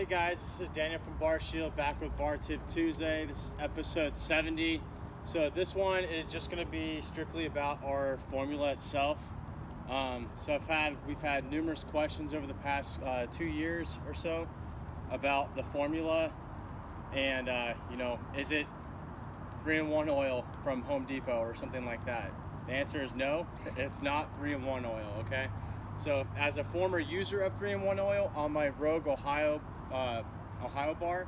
Hey guys, this is Daniel from Bar Shield, back with Bar Tip Tuesday. This is episode 70. So this one is just going to be strictly about our formula itself. So we've had numerous questions over the past 2 years or so about the formula, and is it 3-in-1 oil from Home Depot or something like that? The answer is no, it's not 3-in-1 oil. Okay, so as a former user of 3-in-1 oil on my Rogue Ohio bar,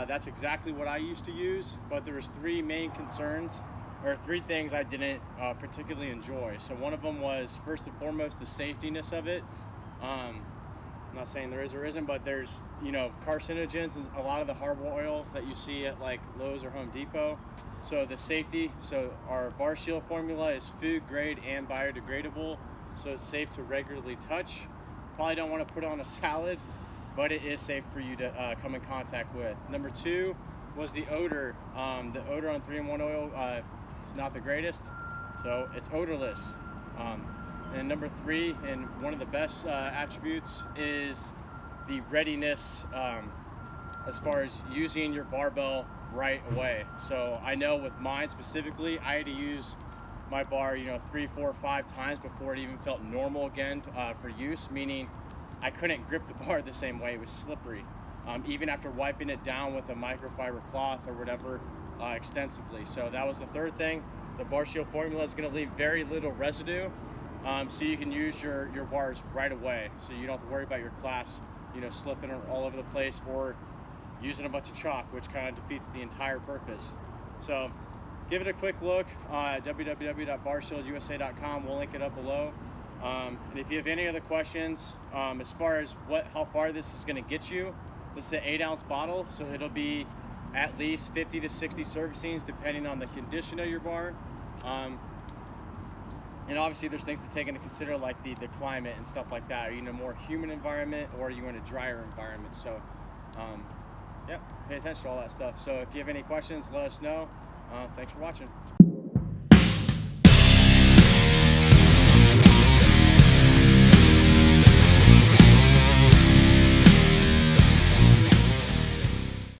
that's exactly what I used to use, but there was three main concerns, or three things I didn't particularly enjoy. So one of them was, first and foremost, the safetiness of it. I'm not saying there is or isn't, but there's carcinogens in a lot of the harbor oil that you see at like Lowe's or Home Depot. So the safety, so our Bar Shield formula is food grade and biodegradable, so it's safe to regularly touch. Probably don't want to put on a salad, but it is safe for you to come in contact with. Number two was the odor. The odor on 3-in-1 oil is not the greatest, so it's odorless. And number three, and one of the best attributes, is the readiness as far as using your barbell right away. So I know with mine specifically, I had to use my bar 3, 4, 5 times before it even felt normal again for use, meaning I couldn't grip the bar the same way. It was slippery, even after wiping it down with a microfiber cloth or whatever extensively. So that was the third thing. The Bar Shield formula is going to leave very little residue, so you can use your bars right away, so you don't have to worry about your glass slipping all over the place or using a bunch of chalk, which kind of defeats the entire purpose. So give it a quick look at www.barshieldUSA.com. We'll link it up below. And if you have any other questions as far as how far this is going to get you, this is an 8-ounce bottle, so it'll be at least 50 to 60 servicings depending on the condition of your bar. And obviously there's things to take into consider, like the climate and stuff like that. Are you in a more humid environment, or are you in a drier environment? So yeah, pay attention to all that stuff. So if you have any questions, let us know. Thanks for watching.